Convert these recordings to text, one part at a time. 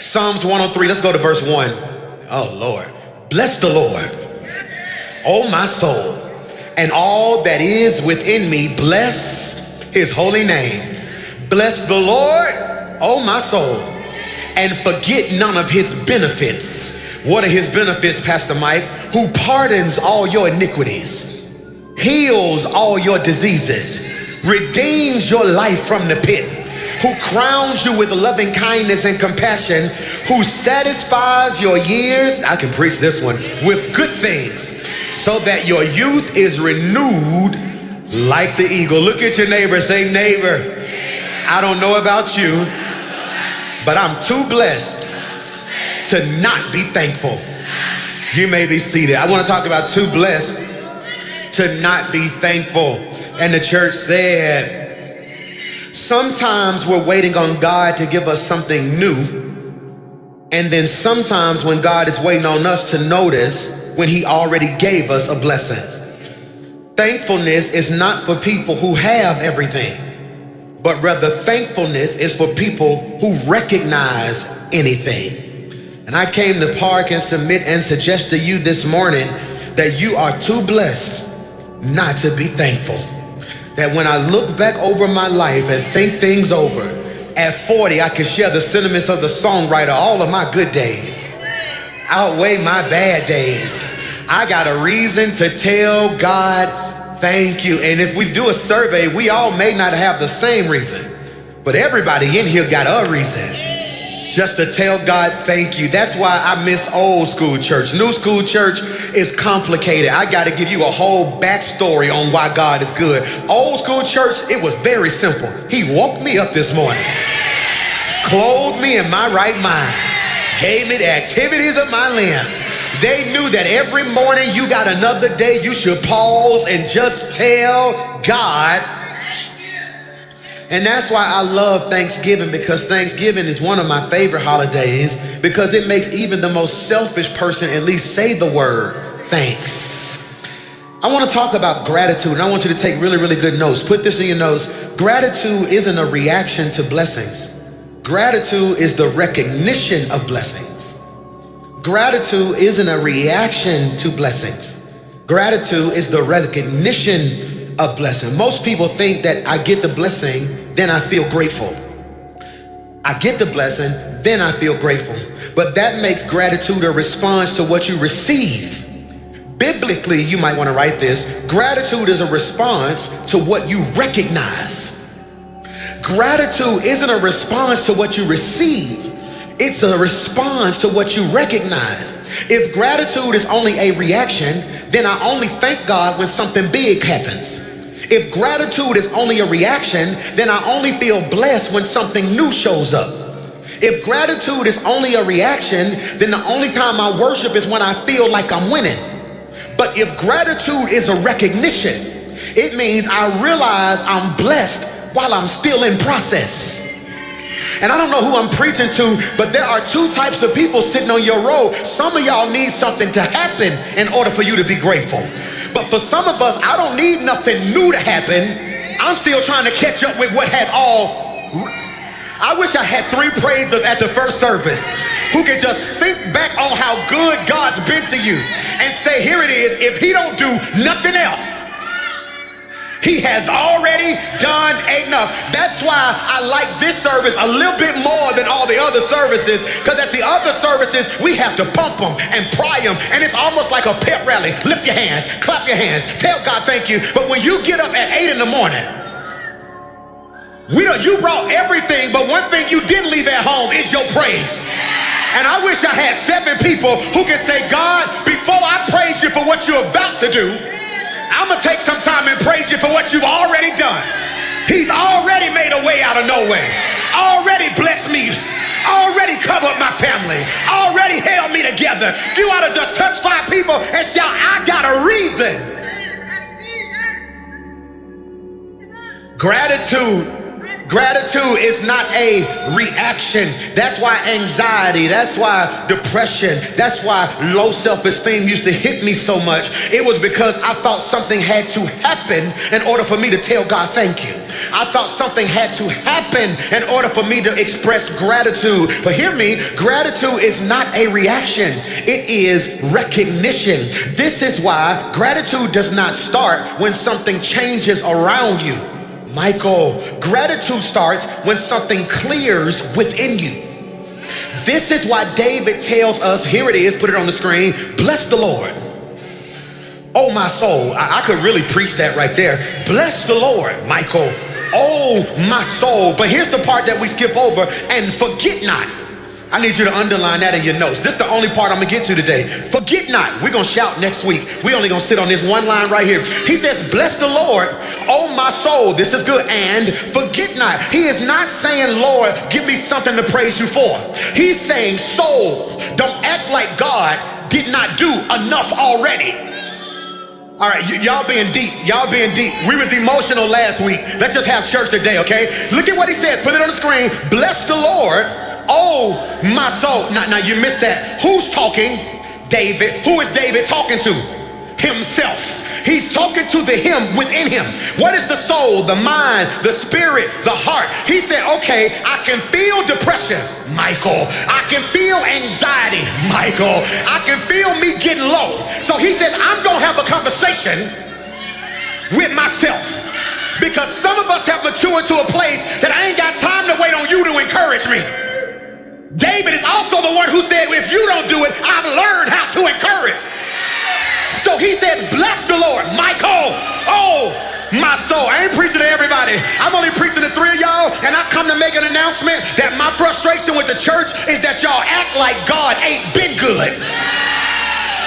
Psalms 103, let's go to verse 1. Oh, Lord. Bless the Lord, oh my soul, and all that is within me, bless his holy name. Bless the Lord, oh my soul, and forget none of his benefits. What are his benefits, Pastor Mike? Who pardons all your iniquities, heals all your diseases, redeems your life from the pit, who crowns you with loving kindness and compassion, who satisfies your years, I can preach this one, with good things, so that your youth is renewed like the eagle. Look at your neighbor, say, neighbor, I don't know about you, but I'm too blessed to not be thankful. You may be seated. I want to talk about too blessed to not be thankful. And the church said, sometimes we're waiting on God to give us something new. And then sometimes when God is waiting on us to notice when he already gave us a blessing. Thankfulness is not for people who have everything, but rather thankfulness is for people who recognize anything. And I came to park and submit and suggest to you this morning that you are too blessed not to be thankful. That when I look back over my life and think things over, at 40, I can share the sentiments of the songwriter. All of my good days outweigh my bad days. I got a reason to tell God, thank you. And if we do a survey, we all may not have the same reason, but everybody in here got a reason just to tell God thank you. That's why I miss old school church. New school church is complicated. I got to give you a whole backstory on why God is good. Old school church, it was very simple. He woke me up this morning, clothed me in my right mind, gave me the activities of my limbs. They knew that every morning you got another day, you should pause and just tell God. And that's why I love Thanksgiving, because Thanksgiving is one of my favorite holidays, because it makes even the most selfish person at least say the word thanks. I want to talk about gratitude, and I want you to take really, really good notes. Put this in your notes. Gratitude isn't a reaction to blessings. Gratitude is the recognition of blessings. Gratitude isn't a reaction to blessings. Gratitude is the recognition of blessing. Most people think that I get the blessing, then I feel grateful. I get the blessing, then I feel grateful. But that makes gratitude a response to what you receive. Biblically, you might want to write this. Gratitude is a response to what you recognize. Gratitude isn't a response to what you receive. It's a response to what you recognize. If gratitude is only a reaction, then I only thank God when something big happens. If gratitude is only a reaction, then I only feel blessed when something new shows up. If gratitude is only a reaction, then the only time I worship is when I feel like I'm winning. But if gratitude is a recognition, it means I realize I'm blessed while I'm still in process. And I don't know who I'm preaching to, but there are two types of people sitting on your row. Some of y'all need something to happen in order for you to be grateful. But for some of us, I don't need nothing new to happen. I'm still trying to catch up with what has all. I wish I had 3 praisers at the first service who could just think back on how good God's been to you and say, here it is. If he don't do nothing else, he has already done enough. That's why I like this service a little bit more than all the other services, because at the other services, we have to pump them and pry them, and it's almost like a pep rally. Lift your hands, clap your hands, tell God thank you. But when you get up at 8 in the morning, you brought everything, but one thing you didn't leave at home is your praise. And I wish I had 7 people who can say, God, before I praise you for what you're about to do, I'm gonna take some time and praise you for what you've already done. He's already made a way out of no way, already blessed me, already covered my family, already held me together. You ought to just touch 5 people and shout, I got a reason. Gratitude is not a reaction. That's why anxiety, that's why depression, that's why low self-esteem used to hit me so much. It was because I thought something had to happen in order for me to tell God thank you. I thought something had to happen in order for me to express gratitude. But hear me, gratitude is not a reaction. It is recognition. This is why gratitude does not start when something changes around you. Michael, gratitude starts when something clears within you. This is why David tells us, here it is, put it on the screen, bless the Lord. Oh, my soul. I could really preach that right there. Bless the Lord, Michael. Oh, my soul. But here's the part that we skip over, and forget not. I need you to underline that in your notes. This is the only part I'm gonna get to today. Forget not. We're gonna shout next week. We're only gonna sit on this one line right here. He says, bless the Lord, oh my soul. This is good. And forget not. He is not saying, Lord, give me something to praise you for. He's saying, soul, don't act like God did not do enough already. All right, y'all being deep. Y'all being deep. We was emotional last week. Let's just have church today, okay? Look at what he said. Put it on the screen. Bless the Lord, oh, my soul. Now you missed that. Who's talking? David. Who is David talking to? Himself. He's talking to the him within him. What is the soul, the mind, the spirit, the heart? He said, okay, I can feel depression, Michael. I can feel anxiety, Michael. I can feel me getting low. So he said, I'm going to have a conversation with myself. Because some of us have matured to a place that I ain't got time to wait on you to encourage me. David is also the one who said, if you don't do it, I've learned how to encourage. So he says, bless the Lord, Michael, oh, my soul. I ain't preaching to everybody. I'm only preaching to 3 of y'all, and I come to make an announcement that my frustration with the church is that y'all act like God ain't been good.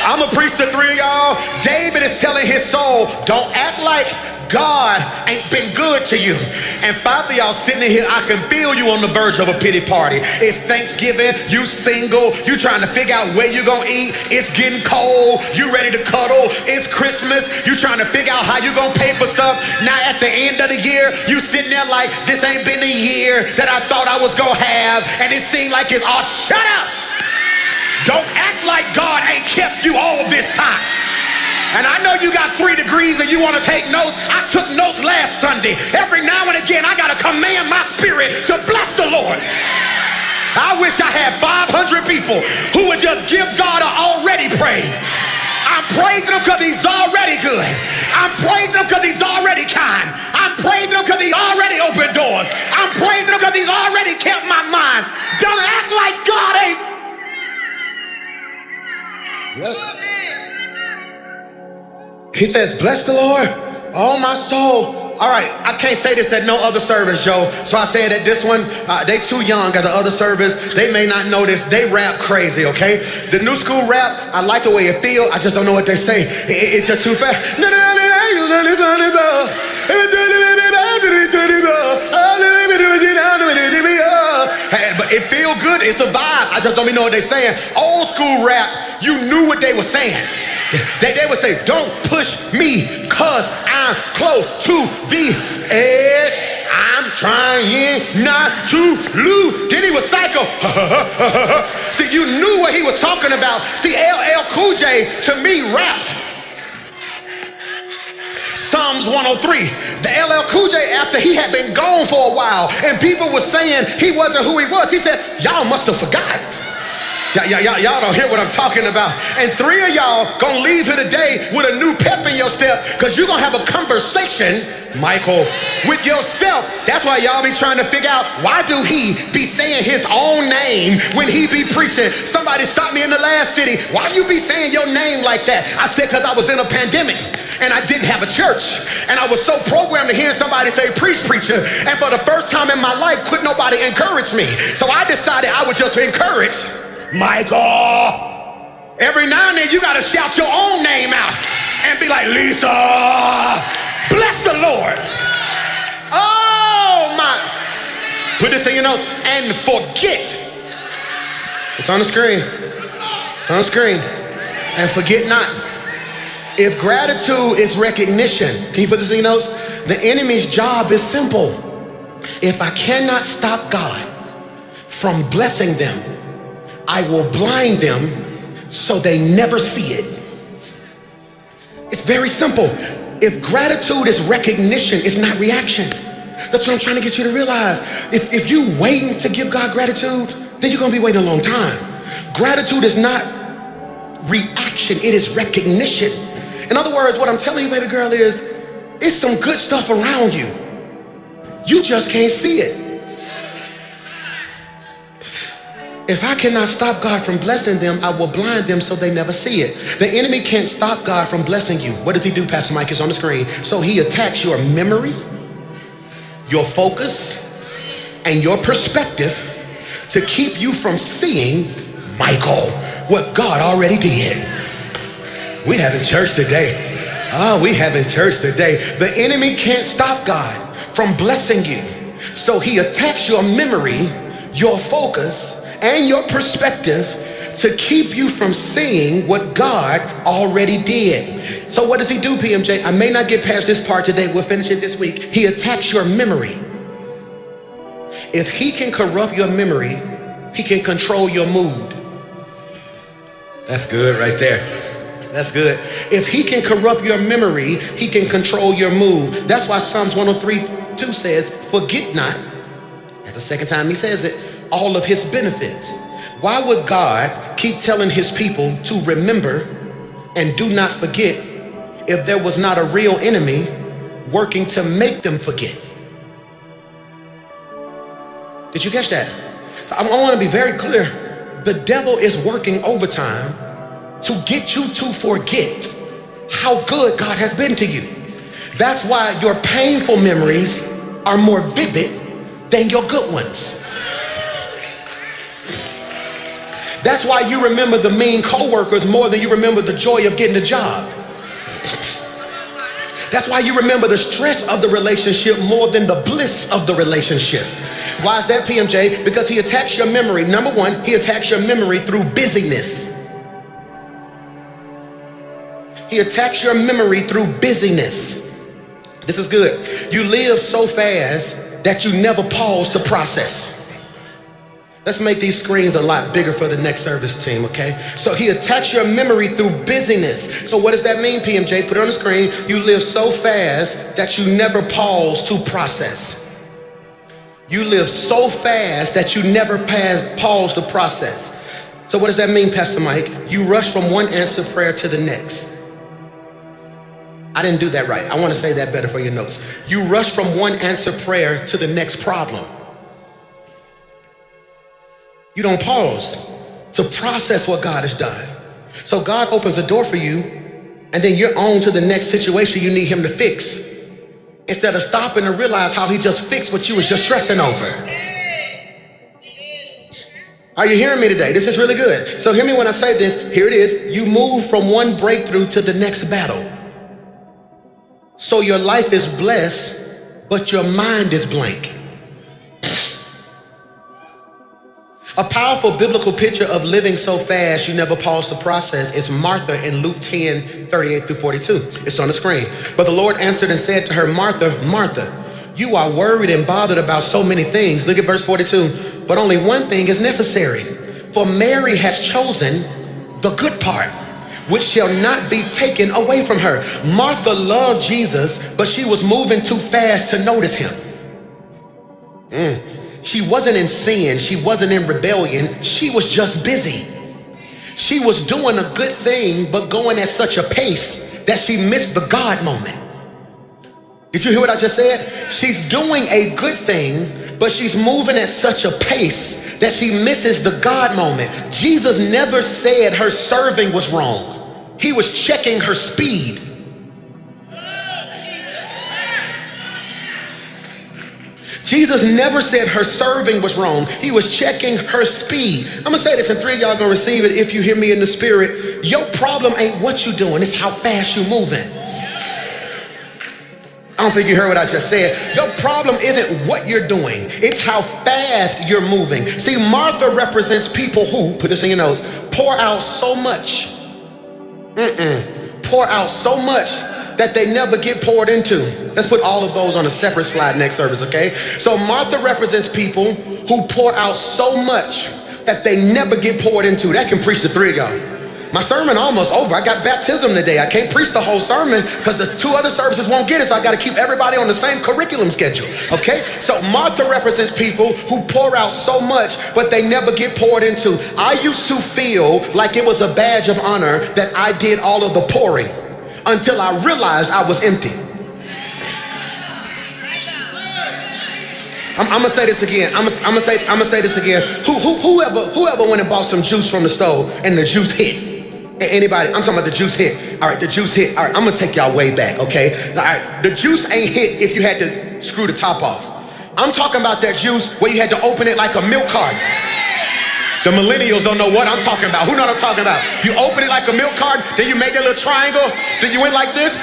I'm gonna preach to 3 of y'all. David is telling his soul, don't act like God ain't been good to you. And 5 of y'all sitting in here, I can feel you on the verge of a pity party. It's Thanksgiving, you single, you trying to figure out where you gonna eat. It's getting cold, you ready to cuddle. It's Christmas, you trying to figure out how you gonna pay for stuff. Now at the end of the year, you sitting there like, this ain't been the year that I thought I was gonna have. And it seemed like it's, oh, shut up. Don't act like God ain't kept you all this time. And I know you got 3 degrees and you want to take notes. I took notes last Sunday. Every now and again, I got to command my spirit to bless the Lord. I wish I had 500 people who would just give God an already praise. I'm praising him because he's already good. I'm praising him because he's already kind. I'm praising him because he already opened doors. I'm praising him because he's already kept my mind. Don't act like God ain't. Yes. He says, bless the Lord, oh my soul. All right, I can't say this at no other service, Joe. So I say it at this one. They too young at the other service. They may not know this. They rap crazy, okay? The new school rap, I like the way it feels. I just don't know what they say. It's just too fast. But it feel good. It's a vibe. I just don't even know what they're saying. Old school rap, you knew what they were saying. They would say, don't push me because I'm close to the edge. I'm trying not to lose. Then he was psycho. See, you knew what he was talking about. See, LL Cool J, to me, rapped Psalms 103. The LL Cool J, after he had been gone for a while and people were saying he wasn't who he was, he said, y'all must have forgot. Y'all don't hear what I'm talking about. And 3 of y'all gonna leave here today with a new pep in your step because you're gonna have a conversation, Michael, with yourself. That's why y'all be trying to figure out, why do he be saying his own name when he be preaching? Somebody stopped me in the last city. Why you be saying your name like that? I said, because I was in a pandemic and I didn't have a church. And I was so programmed to hear somebody say, preach, preacher. And for the first time in my life, could nobody encourage me. So I decided I would just encourage Michael. Every now and then you gotta shout your own name out and be like, Lisa, bless the Lord. Oh my. Put this in your notes. And forget. It's on the screen. It's on the screen. And forget not. If gratitude is recognition, can you put this in your notes? The enemy's job is simple. If I cannot stop God from blessing them, I will blind them so they never see it. It's very simple. If gratitude is recognition, it's not reaction. That's what I'm trying to get you to realize. If you waiting to give God gratitude, then you're gonna be waiting a long time. Gratitude is not reaction, it is recognition. In other words, what I'm telling you, baby girl, is it's some good stuff around you. You just can't see it. If I cannot stop God from blessing them, I will blind them so they never see it. The enemy can't stop God from blessing you. What does he do, Pastor Mike? It's on the screen. So he attacks your memory, your focus, and your perspective to keep you from seeing, Michael, what God already did. We having church today. We having church today. The enemy can't stop God from blessing you. So he attacks your memory, your focus, and your perspective to keep you from seeing what God already did. So what does he do, PMJ? I may not get past this part today. We'll finish it this week. He attacks your memory. If he can corrupt your memory, he can control your mood. That's good right there. That's good. If he can corrupt your memory, he can control your mood. That's why Psalms 103:2 says, forget not, that's the second time he says it, all of his benefits. Why would God keep telling his people to remember and do not forget if there was not a real enemy working to make them forget? Did you catch that? I want to be very clear. The devil is working overtime to get you to forget how good God has been to you. That's why your painful memories are more vivid than your good ones. That's why you remember the mean coworkers more than you remember the joy of getting a job. That's why you remember the stress of the relationship more than the bliss of the relationship. Why is that, PMJ? Because he attacks your memory. Number one, he attacks your memory through busyness. He attacks your memory through busyness. This is good. You live so fast that you never pause to process. Let's make these screens a lot bigger for the next service team, okay? So he attacks your memory through busyness. So what does that mean, PMJ? Put it on the screen. You live so fast that you never pause to process. You live so fast that you never pause to process. So what does that mean, Pastor Mike? You rush from one answered prayer to the next. I didn't do that right. I want to say that better for your notes. You rush from one answered prayer to the next problem. You don't pause to process what God has done. So God opens a door for you, and then you're on to the next situation you need him to fix, instead of stopping to realize how he just fixed what you was just stressing over. Are you hearing me today? This is really good. So hear me when I say this. Here it is. You move from one breakthrough to the next battle. So your life is blessed, but your mind is blank. A powerful biblical picture of living so fast you never pause to process is Martha in Luke 10:38-42. It's on the screen. But the Lord answered and said to her, Martha, Martha, you are worried and bothered about so many things. Look at verse 42. But only one thing is necessary. For Mary has chosen the good part, which shall not be taken away from her. Martha loved Jesus, but she was moving too fast to notice him. She wasn't in sin. She wasn't in rebellion. She was just busy. She was doing a good thing, but going at such a pace that she missed the God moment. Did you hear what I just said? She's doing a good thing, but she's moving at such a pace that she misses the God moment. Jesus never said her serving was wrong. He was checking her speed. Jesus never said her serving was wrong. He was checking her speed. I'm gonna say this and three of y'all gonna receive it if you hear me in the spirit. Your problem ain't what you doing, it's how fast you moving. I don't think you heard what I just said. Your problem isn't what you're doing, it's how fast you're moving. See, Martha represents people who, put this in your notes, pour out so much, pour out so much that they never get poured into. Let's put all of those on a separate slide next service, okay? So Martha represents people who pour out so much that they never get poured into. That can preach to three of y'all. My sermon almost over. I got baptism today. I can't preach the whole sermon because the 2 other services won't get it, so I got to keep everybody on the same curriculum schedule, okay? So Martha represents people who pour out so much, but they never get poured into. I used to feel like it was a badge of honor that I did all of the pouring until I realized I was empty. I'm gonna say this again. I'm gonna say this again. Whoever went and bought some juice from the stove and the juice hit? Anybody? I'm talking about the juice hit. All right, the juice hit. All right, I'm gonna take y'all way back, okay? All right, the juice ain't hit if you had to screw the top off. I'm talking about that juice where you had to open it like a milk carton. The millennials don't know what I'm talking about. Who know what I'm talking about? You open it like a milk carton, then you make that little triangle, then you went like this,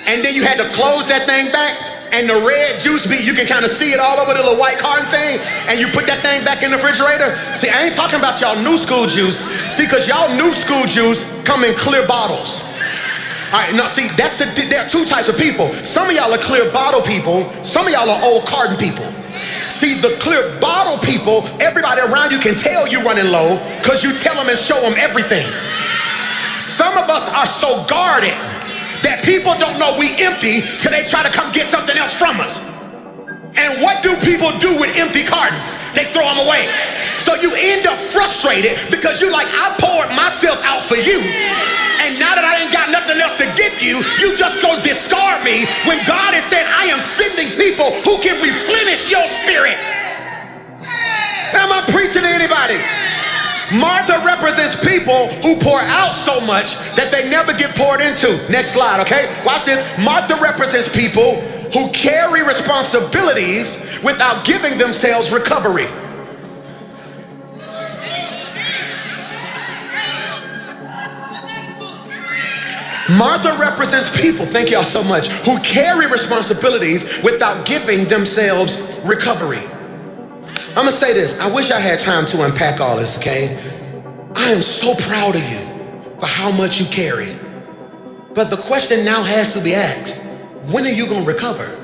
and then you had to close that thing back. And the red juice bead, you can kind of see it all over the little white carton thing, and you put that thing back in the refrigerator. See, I ain't talking about y'all new school juice. See, because y'all new school juice come in clear bottles. All right, now see, there are 2 types of people. Some of y'all are clear bottle people. Some of y'all are old carton people. See, the clear bottle people, everybody around you can tell you running low because you tell them and show them everything. Some of us are so guarded that people don't know we empty till they try to come get something else from us. And what do people do with empty cartons? They throw them away. So you end up frustrated because you're like, I poured myself out for you, and now that I ain't got nothing else to give you, you just gonna discard me when God has said, I am sending people who can replenish your spirit. Am I preaching to anybody? Martha represents people who pour out so much that they never get poured into. Next slide, okay? Watch this. Martha represents people who carry responsibilities without giving themselves recovery. Martha represents people, thank y'all so much, who carry responsibilities without giving themselves recovery. I'm gonna say this. I wish I had time to unpack all this, okay? I am so proud of you for how much you carry. But the question now has to be asked, when are you gonna recover?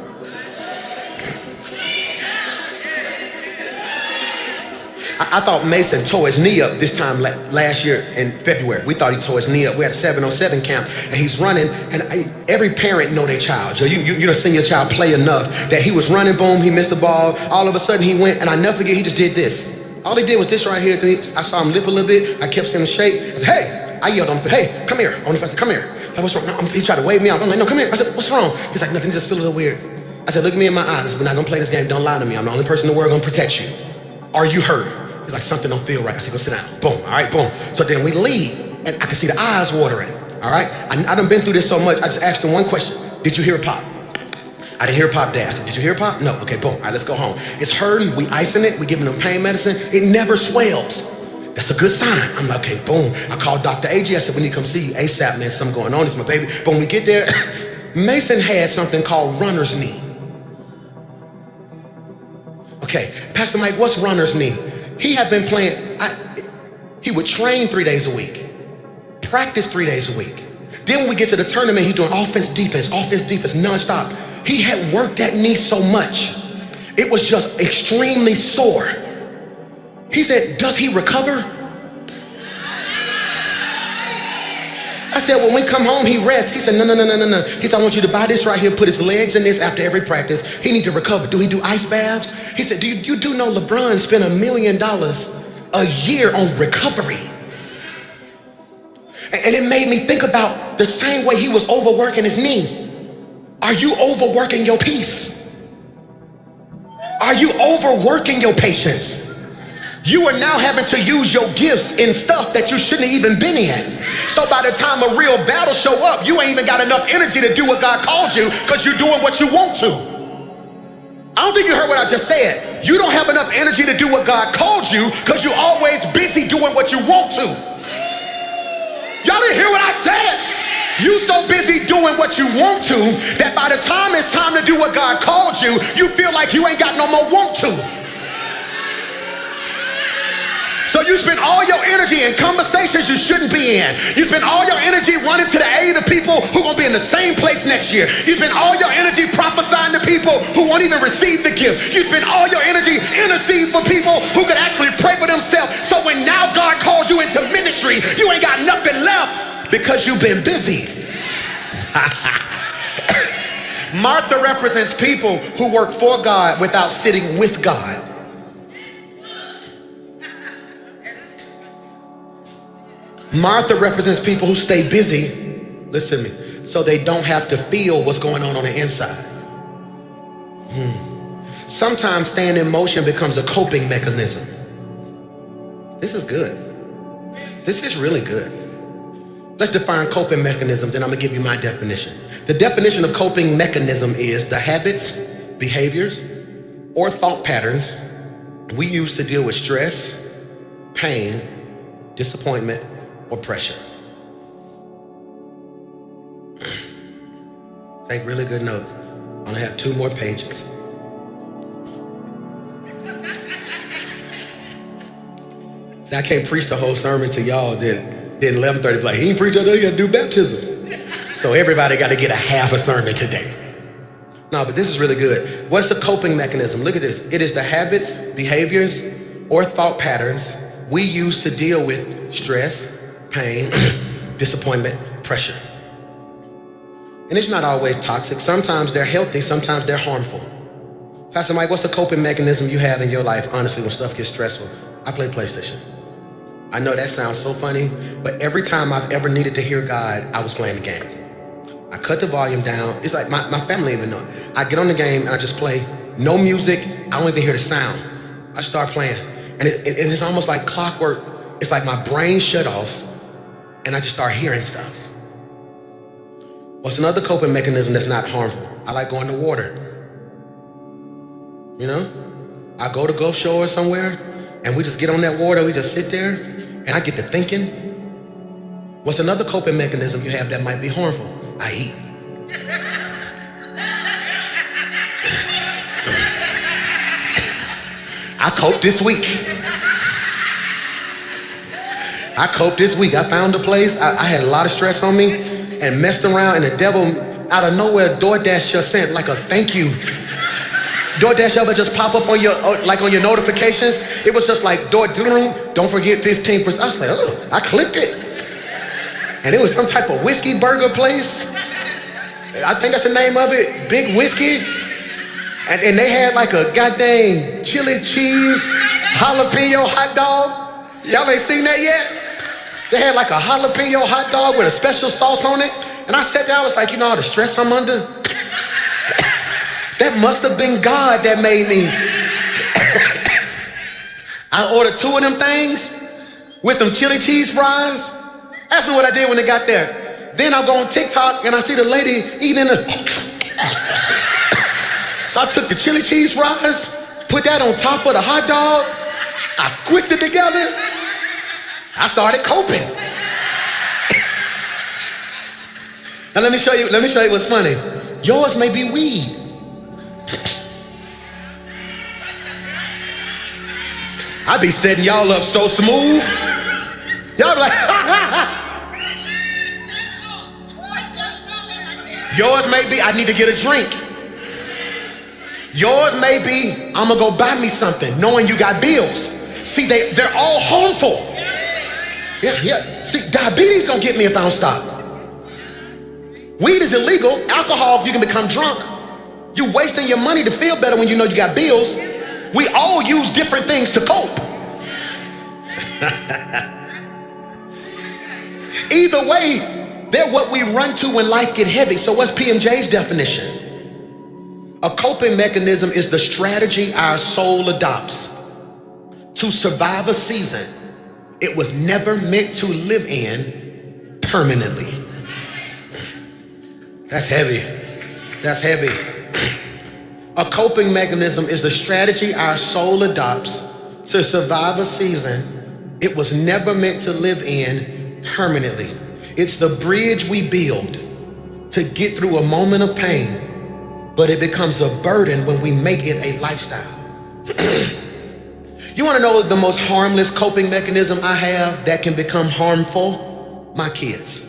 I thought Mason tore his knee up this time last year in February. We thought he tore his knee up. We had a 7-on-7 camp, and he's running, and every parent know their child. You know, seen your child play enough that he was running, boom, he missed the ball. All of a sudden he went, and I never forget, he just did this. All he did was this right here. I saw him lip a little bit. I kept seeing him shake. I said, hey, I yelled on him, hey, come here. On the phone, I said, come here. Like, what's wrong? No, he tried to wave me off. I'm like, no, come here. I said, what's wrong? He's like, nothing, just feel a little weird. I said, look at me in my eyes. I said, we're not gonna play this game. Don't lie to me. I'm the only person in the world gonna protect you. Are you hurt? He's like, something don't feel right. I said, go sit down. Boom, all right, boom. So then we leave, and I can see the eyes watering, all right? I done been through this so much, I just asked him one question. Did you hear a pop? I didn't hear a pop, Dad. I said, did you hear a pop? No, okay, boom, all right, let's go home. It's hurting, we icing it, we giving them pain medicine. It never swells. That's a good sign. I'm like, okay, boom. I called Dr. AG, I said, we need to come see you ASAP, man, something going on, it's my baby. But when we get there, Mason had something called runner's knee. Okay, Pastor Mike, what's runner's knee? He had been playing, he would train 3 days a week, practice 3 days a week. Then when we get to the tournament, he's doing offense, defense, nonstop. He had worked that knee so much, it was just extremely sore. He said, does he recover? I said, when we come home, he rests. He said, no. He said, I want you to buy this right here, put his legs in this after every practice. He need to recover. Do he do ice baths? He said, you do know LeBron spent $1 million a year on recovery? And it made me think about the same way he was overworking his knee. Are you overworking your peace? Are you overworking your patience? You are now having to use your gifts in stuff that you shouldn't have even been in. So by the time a real battle show up, you ain't even got enough energy to do what God called you because you're doing what you want to. I don't think you heard what I just said. You don't have enough energy to do what God called you because you're always busy doing what you want to. Y'all didn't hear what I said? You so busy doing what you want to that by the time it's time to do what God called you, you feel like you ain't got no more want to. So you spend all your energy in conversations you shouldn't be in. You spend all your energy running to the aid of people who are gonna be in the same place next year. You spend all your energy prophesying to people who won't even receive the gift. You spend all your energy interceding for people who could actually pray for themselves. So when now God calls you into ministry, hungry. You ain't got nothing left because you've been busy. Martha represents people who work for God without sitting with God. Martha represents people who stay busy, listen to me, so they don't have to feel what's going on the inside. Sometimes staying in motion becomes a coping mechanism. This is good. This is really good. Let's define coping mechanism, then I'm gonna give you my definition. The definition of coping mechanism is the habits, behaviors, or thought patterns we use to deal with stress, pain, disappointment, or pressure. Take really good notes. I only have 2 more pages. See, I can't preach the whole sermon to y'all, then 11:30, like, he ain't preach all day, he gotta do baptism. So everybody gotta get a half a sermon today. No, but this is really good. What's the coping mechanism? Look at this. It is the habits, behaviors, or thought patterns we use to deal with stress, pain, disappointment, pressure. And it's not always toxic. Sometimes they're healthy, sometimes they're harmful. Pastor Mike, what's the coping mechanism you have in your life, honestly, when stuff gets stressful? I play PlayStation. I know that sounds so funny, but every time I've ever needed to hear God, I was playing the game. I cut the volume down. It's like my family even know. I get on the game and I just play. No music, I don't even hear the sound. I start playing. And it's almost like clockwork. It's like my brain shut off and I just start hearing stuff. What's another coping mechanism that's not harmful? I like going to water. You know? I go to Gulf Shore somewhere and we just get on that water, we just sit there and I get to thinking. What's another coping mechanism you have that might be harmful? I eat. I coped this week. I found a place. I had a lot of stress on me and messed around, and the devil out of nowhere, DoorDash just sent like a thank you. DoorDash ever just pop up on your on your notifications? It was just like, don't forget 15%. I was like, oh, I clicked it. And it was some type of whiskey burger place. I think that's the name of it, Big Whiskey. And they had like a goddamn chili cheese jalapeno hot dog. Y'all ain't seen that yet? They had like a jalapeno hot dog with a special sauce on it. And I sat down, I was like, you know all the stress I'm under? That must have been God that made me. I ordered 2 of them things with some chili cheese fries. Ask me what I did when I got there. Then I go on TikTok and I see the lady eating a. So I took the chili cheese fries, put that on top of the hot dog. I squished it together. I started coping. Now let me show you what's funny. Yours may be weed. I be setting y'all up so smooth. Y'all be like, yours may be, I need to get a drink. Yours may be, I'm gonna go buy me something, knowing you got bills. See, they're all harmful. Yeah. See, diabetes gonna get me if I don't stop. Weed is illegal. Alcohol, you can become drunk. You wasting your money to feel better when you know you got bills. We all use different things to cope. Either way, they're what we run to when life get heavy. So what's PMJ's definition? A coping mechanism is the strategy our soul adopts to survive a season it was never meant to live in permanently. That's heavy. That's heavy. A coping mechanism is the strategy our soul adopts to survive a season it was never meant to live in permanently. It's the bridge we build to get through a moment of pain, but it becomes a burden when we make it a lifestyle. You want to know the most harmless coping mechanism I have that can become harmful? My kids.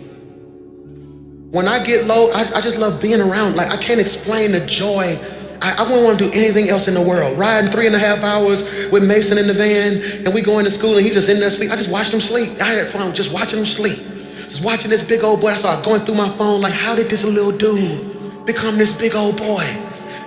When I get low, I just love being around. Like, I can't explain the joy I wouldn't want to do anything else in the world. Riding 3.5 hours with Mason in the van, and we going to school, and he just in there sleep. I just watched him sleep. I had fun just watching him sleep. Just watching this big old boy. I started going through my phone like, how did this little dude become this big old boy?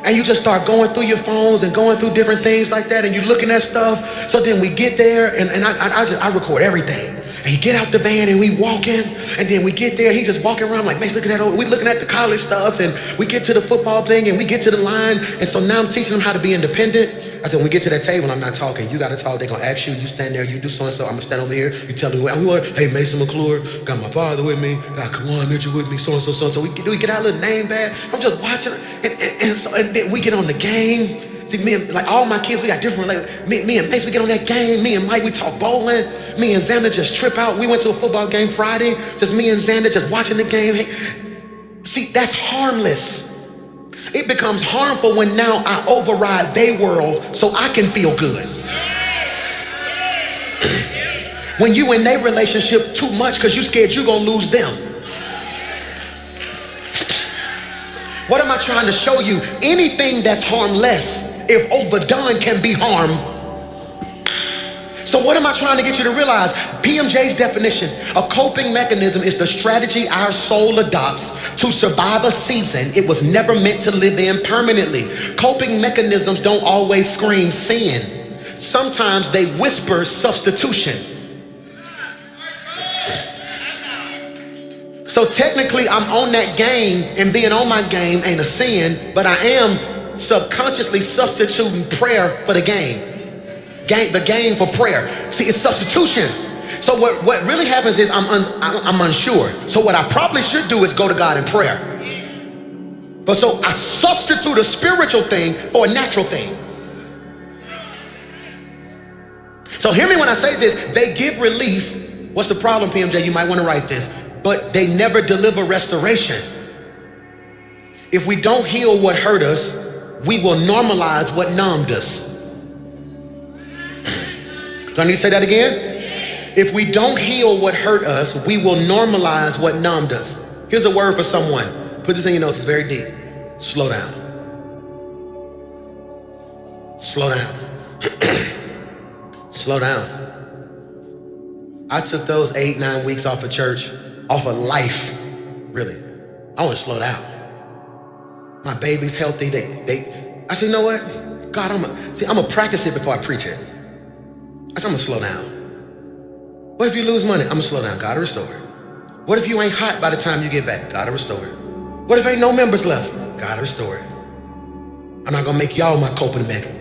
And you just start going through your phones and going through different things like that, and you looking at stuff. So then we get there, and I record everything. And he get out the van and we walk in, and then we get there, he just walking around like, man, look at that. We looking at the college stuff, and we get to the football thing, and we get to the line. And so now I'm teaching him how to be independent. I said, when we get to that table, I'm not talking. You got to talk. They're going to ask you. You stand there. You do so-and-so. I'm going to stand over here. You tell me what I want. Hey, Mason McClure. Got my father with me. Got Kawan Mitchell with me. So-and-so, so-and-so. We get our little name back. I'm just watching. And then we get on the game. See, me and, like, all my kids, we got different, like, me and Mace, we get on that game. Me and Mike, we talk bowling. Me and Xander just trip out. We went to a football game Friday. Just me and Xander just watching the game. Hey, see, that's harmless. It becomes harmful when now I override their world so I can feel good. When you in their relationship too much because you scared you gonna lose them. What am I trying to show you? Anything that's harmless, if overdone, can be harm. So what am I trying to get you to realize? PMJ's definition, a coping mechanism is the strategy our soul adopts to survive a season it was never meant to live in permanently. Coping mechanisms don't always scream sin. Sometimes they whisper substitution. So technically I'm on that game, and being on my game ain't a sin, but I am subconsciously substituting prayer for the game. The game for prayer. See, it's substitution. So what really happens is I'm unsure. So what I probably should do is go to God in prayer. But so I substitute a spiritual thing for a natural thing. So hear me when I say this. They give relief. What's the problem, PMJ? You might want to write this. But they never deliver restoration. If we don't heal what hurt us, we will normalize what numbed us. Do I need to say that again? If we don't heal what hurt us, we will normalize what numbed us. Here's a word for someone. Put this in your notes, it's very deep. Slow down. Slow down. Slow down. I took those 8-9 weeks off of church, off of life, really. I want to slow down. My baby's healthy. I said, you know what? God, I'm gonna practice it before I preach it. I said, I'm gonna slow down. What if you lose money? I'm gonna slow down. God will restore it. What if you ain't hot by the time you get back? God will restore it. What if ain't no members left? God will restore it. I'm not gonna make y'all my coping mechanism.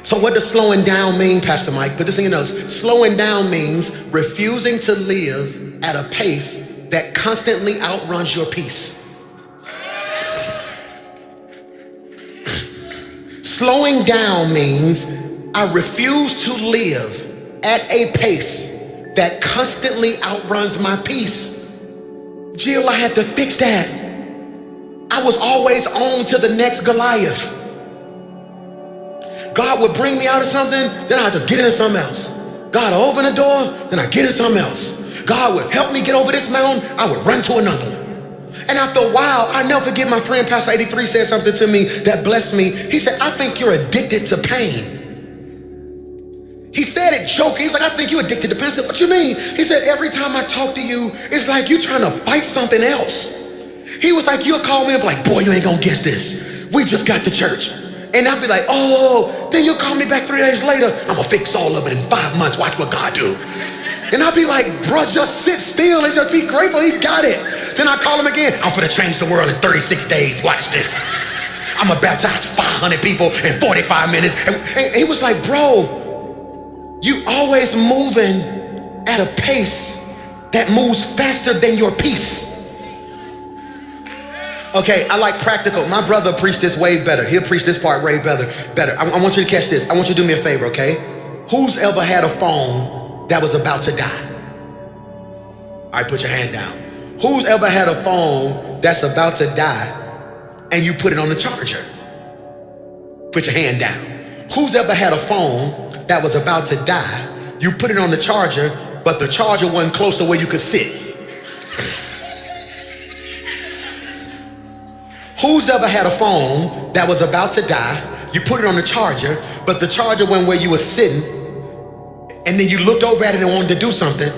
So what does slowing down mean, Pastor Mike? Put this in your notes. Slowing down means refusing to live at a pace that constantly outruns your peace. Slowing down means I refuse to live at a pace that constantly outruns my peace. Jill, I had to fix that. I was always on to the next Goliath. God would bring me out of something, then I'd just get into something else. God would open a door, then I'd get into something else. God would help me get over this mountain, I would run to another one. And after a while, I never forget my friend Pastor 83 said something to me that blessed me. He said, I think you're addicted to pain. He said it joking. He's like, I think you're addicted to pain. I said, what you mean? He said, every time I talk to you, it's like you trying to fight something else. He was like, you'll call me up like, boy, you ain't gonna guess this. We just got to church. And I'll be like, oh, then you'll call me back 3 days later. I'm gonna fix all of it in 5 months. Watch what God do. And I'll be like, bro, just sit still and just be grateful he got it. Then I call him again. I'm gonna change the world in 36 days. Watch this. I'm gonna baptize 500 people in 45 minutes. And he was like, bro, you always moving at a pace that moves faster than your peace. Okay, I like practical. My brother preached this way better. He'll preach this part way better. I want you to catch this. I want you to do me a favor, okay? Who's ever had a phone that was about to die? All right, put your hand down. Who's ever had a phone that's about to die and you put it on the charger? Put your hand down. Who's ever had a phone that was about to die, you put it on the charger, but the charger wasn't close to where you could sit? Who's ever had a phone that was about to die? You put it on the charger, but the charger went where you were sitting, and then you looked over at it and wanted to do something.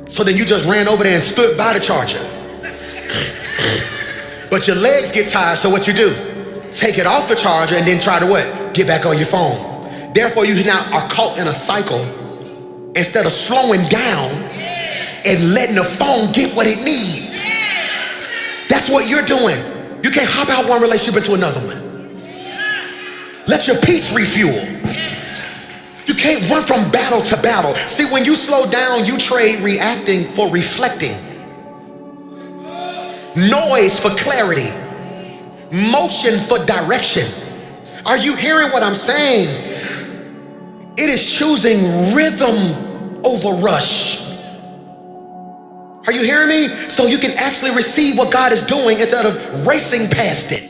So then you just ran over there and stood by the charger. But your legs get tired, so what you do? Take it off the charger and then try to what? Get back on your phone. Therefore, you now are caught in a cycle. Instead of slowing down and letting the phone get what it needs. That's what you're doing. You can't hop out one relationship into another one. Let your peace refuel. You can't run from battle to battle. See, when you slow down, you trade reacting for reflecting. Noise for clarity. Motion for direction. Are you hearing what I'm saying? It is choosing rhythm over rush. Are you hearing me? So you can actually receive what God is doing instead of racing past it.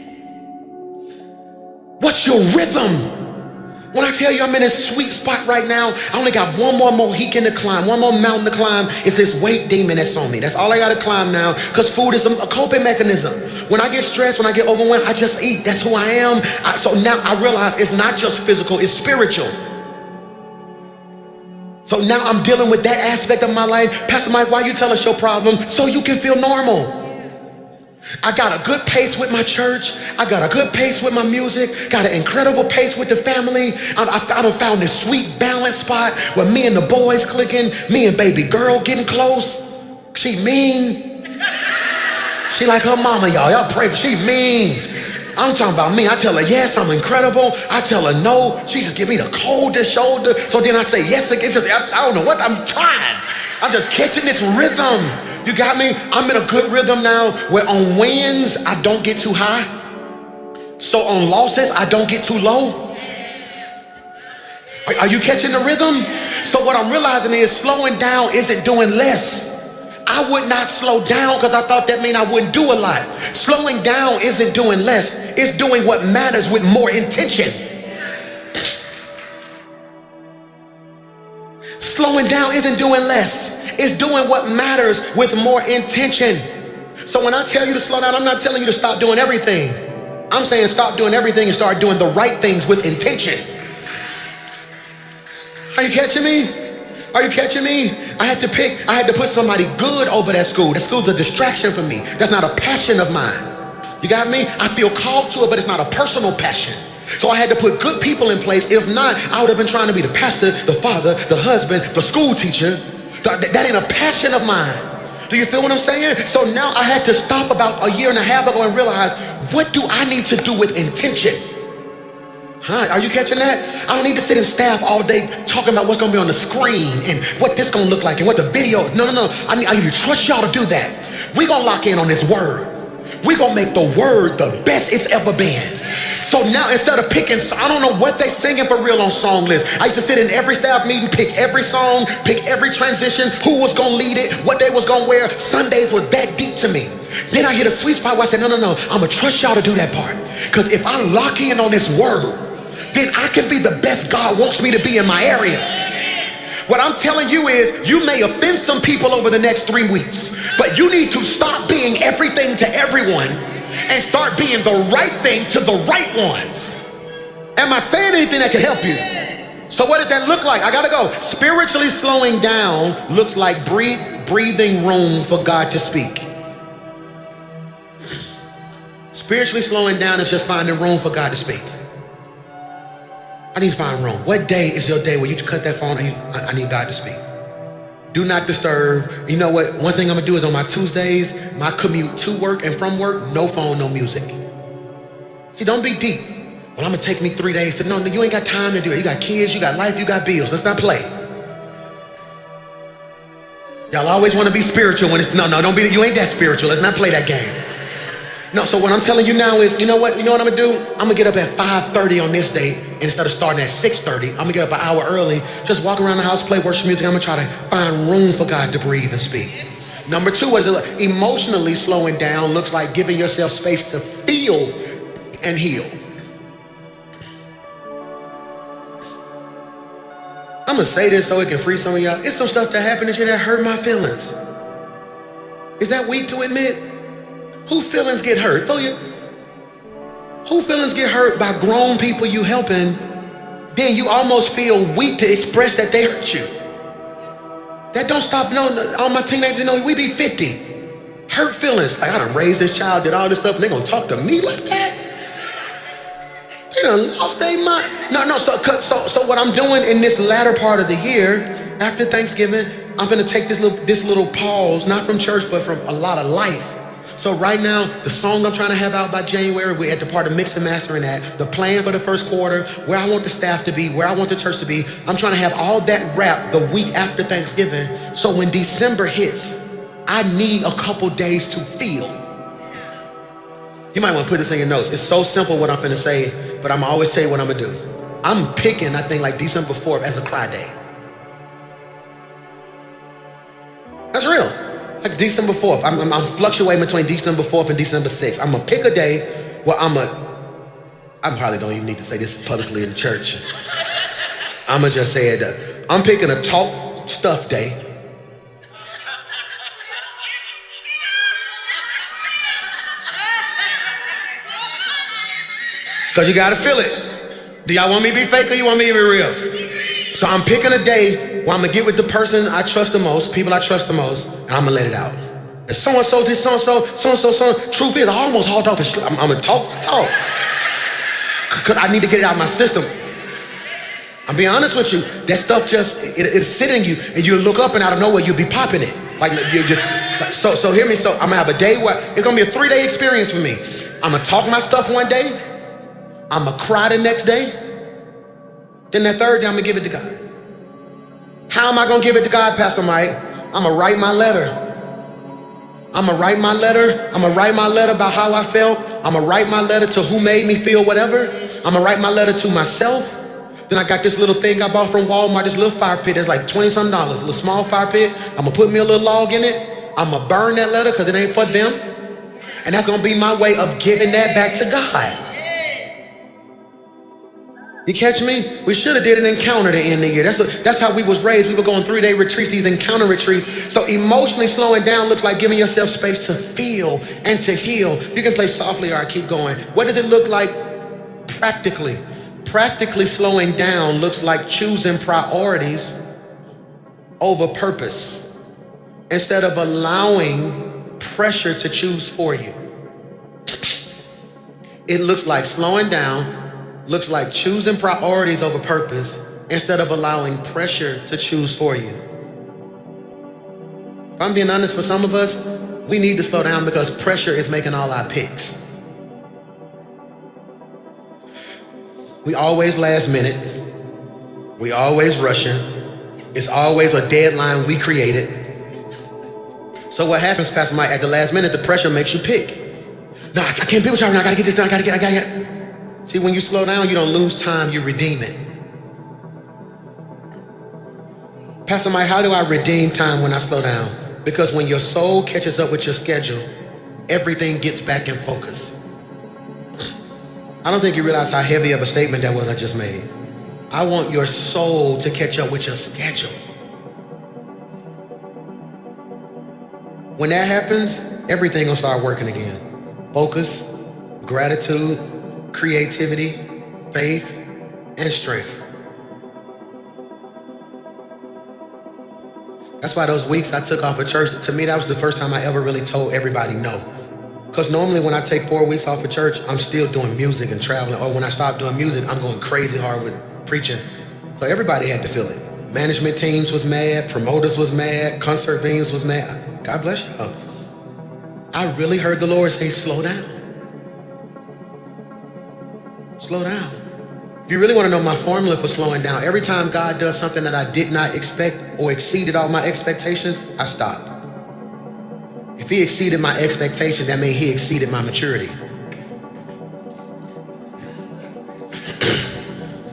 What's your rhythm? When I tell you I'm in a sweet spot right now, I only got one more Mohican to climb, one more mountain to climb. It's this weight demon that's on me. That's all I got to climb now, because food is a coping mechanism. When I get stressed, when I get overwhelmed, I just eat. That's who I am. So now I realize it's not just physical, it's spiritual. So now I'm dealing with that aspect of my life. Pastor Mike, why you tell us your problem? So you can feel normal. I got a good pace with my church. I got a good pace with my music. Got an incredible pace with the family. I done found this sweet balance spot where me and the boys clicking, me and baby girl getting close. She mean. She like her mama, y'all. Y'all pray, she mean. I'm talking about me. I tell her yes, I'm incredible. I tell her no. She just give me the coldest shoulder. So then I say yes again. Just, I don't know what I'm trying. I'm just catching this rhythm. You got me? I'm in a good rhythm now where on wins, I don't get too high. So on losses, I don't get too low. Are you catching the rhythm? So what I'm realizing is slowing down isn't doing less. I would not slow down because I thought that meant I wouldn't do a lot. Slowing down isn't doing less. It's doing what matters with more intention. Slowing down isn't doing less. It's doing what matters with more intention. So when I tell you to slow down, I'm not telling you to stop doing everything. I'm saying stop doing everything and start doing the right things with intention. Are you catching me? Are you catching me? I had to put somebody good over that school. That school's a distraction for me. That's not a passion of mine. You got me? I feel called to it, but it's not a personal passion. So I had to put good people in place. If not, I would have been trying to be the pastor, the father, the husband, the school teacher. That ain't a passion of mine. Do you feel what I'm saying? So now I had to stop about a year and a half ago and realize, what do I need to do with intention? Huh? Are you catching that? I don't need to sit in staff all day talking about what's going to be on the screen and what this going to look like and what the video. No. I need to trust y'all to do that. We're going to lock in on this word. We're going to make the word the best it's ever been. So now instead of picking, I don't know what they singing for real on song lists. I used to sit in every staff meeting, pick every song, pick every transition, who was going to lead it, what they was going to wear. Sundays was that deep to me. Then I hit a sweet spot where I said, no. I'm going to trust y'all to do that part. Because if I lock in on this word, then I can be the best God wants me to be in my area. What I'm telling you is, you may offend some people over the next 3 weeks, but you need to stop being everything to everyone and start being the right thing to the right ones. Am I saying anything that can help you? So what does that look like? I gotta go. Spiritually slowing down looks like breathing room for God to speak. Spiritually slowing down is just finding room for God to speak. I need to find room. What day is your day where you cut that phone and I need God to speak? Do not disturb. You know what? One thing I'm gonna do is on my Tuesdays, my commute to work and from work, no phone, no music. See, don't be deep. Well, I'm gonna take me 3 days to, no, you ain't got time to do it. You got kids, you got life, you got bills. Let's not play. Y'all always wanna be spiritual when it's, no, don't be, you ain't that spiritual. Let's not play that game. No, so what I'm telling you now is, you know what I'm gonna do? I'm gonna get up at 5:30 on this day, and instead of starting at 6:30, I'm gonna get up an hour early, just walk around the house, play worship music. I'm gonna try to find room for God to breathe and speak. Number two, what is it look? Emotionally slowing down looks like giving yourself space to feel and heal. I'm gonna say this so it can free some of y'all. It's some stuff that happened this year that hurt my feelings. Is that weak to admit? Who feelings get hurt? Throw your, Who feelings get hurt by grown people you helping, then you almost feel weak to express that they hurt you. That don't stop, all my teenagers know we be 50. Hurt feelings, like I done raised this child, did all this stuff, and they gonna talk to me like that? They done lost their mind. So what I'm doing in this latter part of the year, after Thanksgiving, I'm gonna take this little pause, not from church, but from a lot of life. So right now, the song I'm trying to have out by January, we're at the part of mix and mastering that, the plan for the first quarter, where I want the staff to be, where I want the church to be. I'm trying to have all that wrapped the week after Thanksgiving, so when December hits, I need a couple days to feel. You might want to put this in your notes. It's so simple what I'm finna say, but I'm always tell you what I'm gonna do. I'm picking, I think, like December 4th as a cry day. That's real. Like December 4th, I'm fluctuating between December 4th and December 6th. I'm gonna pick a day where I probably don't even need to say this publicly in church. I'm gonna just say it. I'm picking a talk stuff day. Cause you gotta feel it. Do y'all want me to be fake or you want me to be real? So I'm picking a day where I'm gonna get with the person I trust the most, people I trust the most, and I'm gonna let it out. And so-and-so, this so-and-so, so-and-so. Truth is, I almost hauled off and I'm gonna talk. Cause I need to get it out of my system. I'll be honest with you, that stuff it's sitting you, and you look up and out of nowhere, you'll be popping it. Like you just, so hear me, so I'm gonna have a day where, it's gonna be a 3-day experience for me. I'm gonna talk my stuff one day, I'm gonna cry the next day, then that third day I'm gonna give it to God. How am I gonna give it to God, Pastor Mike? I'm gonna write my letter. I'm gonna write my letter about how I felt. I'm gonna write my letter to who made me feel whatever. I'm gonna write my letter to myself. Then I got this little thing I bought from Walmart, this little fire pit that's like $20-something, a little small fire pit. I'm gonna put me a little log in it. I'm gonna burn that letter because it ain't for them. And that's gonna be my way of giving that back to God. You catch me? We should have did an encounter to end the year. That's how we was raised. We were going 3-day retreats, these encounter retreats. So emotionally slowing down looks like giving yourself space to feel and to heal. You can play softly or I keep going. What does it look like practically? Practically slowing down looks like choosing priorities over purpose instead of allowing pressure to choose for you. It looks like slowing down looks like choosing priorities over purpose instead of allowing pressure to choose for you. If I'm being honest, for some of us, we need to slow down because pressure is making all our picks. We always last minute. We always rushing. It's always a deadline we created. So what happens, Pastor Mike, at the last minute, the pressure makes you pick. No, I can't be with y'all right now. I gotta get this done. I gotta get. See, when you slow down, you don't lose time, you redeem it. Pastor Mike, how do I redeem time when I slow down? Because when your soul catches up with your schedule, everything gets back in focus. I don't think you realize how heavy of a statement that was I just made. I want your soul to catch up with your schedule. When that happens, everything gonna start working again. Focus, gratitude, creativity, faith, and strength. That's why those weeks I took off of church, to me, that was the first time I ever really told everybody no. Because normally when I take 4 weeks off of church, I'm still doing music and traveling. Or when I stop doing music, I'm going crazy hard with preaching. So everybody had to feel it. Management teams was mad, promoters was mad, concert venues was mad. God bless y'all. I really heard the Lord say, slow down. Slow down. If you really want to know my formula for slowing down, every time God does something that I did not expect or exceeded all my expectations, I stop. If he exceeded my expectations, that means he exceeded my maturity.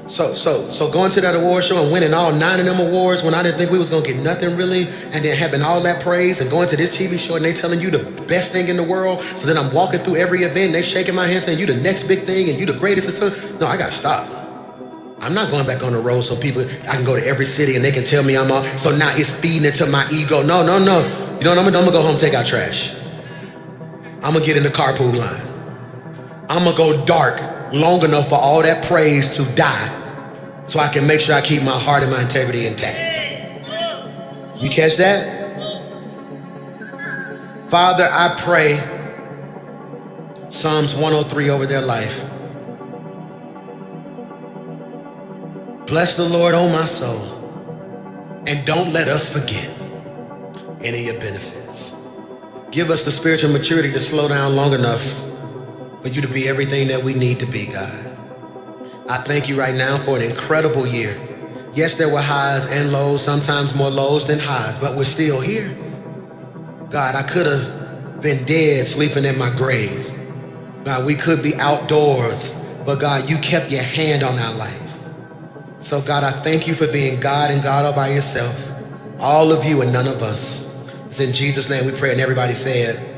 So going to that award show and winning all 9 of them awards when I didn't think we was gonna get nothing really, and then having all that praise and going to this TV show and they telling you the best thing in the world, so then I'm walking through every event and they shaking my hand saying you the next big thing and you the greatest. No, I gotta stop. I'm not going back on the road so people, I can go to every city and they can tell me I'm all, so now it's feeding into my ego. No. You know what I'm gonna go home and take out trash. I'm gonna get in the carpool line. I'm gonna go dark long enough for all that praise to die so I can make sure I keep my heart and my integrity intact. You catch that? Father, I pray Psalms 103 over their life. Bless the Lord, oh my soul, and don't let us forget any of your benefits. Give us the spiritual maturity to slow down long enough for you to be everything that we need to be, God. I thank you right now for an incredible year. Yes, there were highs and lows, sometimes more lows than highs, but we're still here. God, I could have been dead sleeping in my grave. God, we could be outdoors, but God, you kept your hand on our life. So God, I thank you for being God and God all by yourself. All of you and none of us. It's in Jesus' name we pray, and everybody said,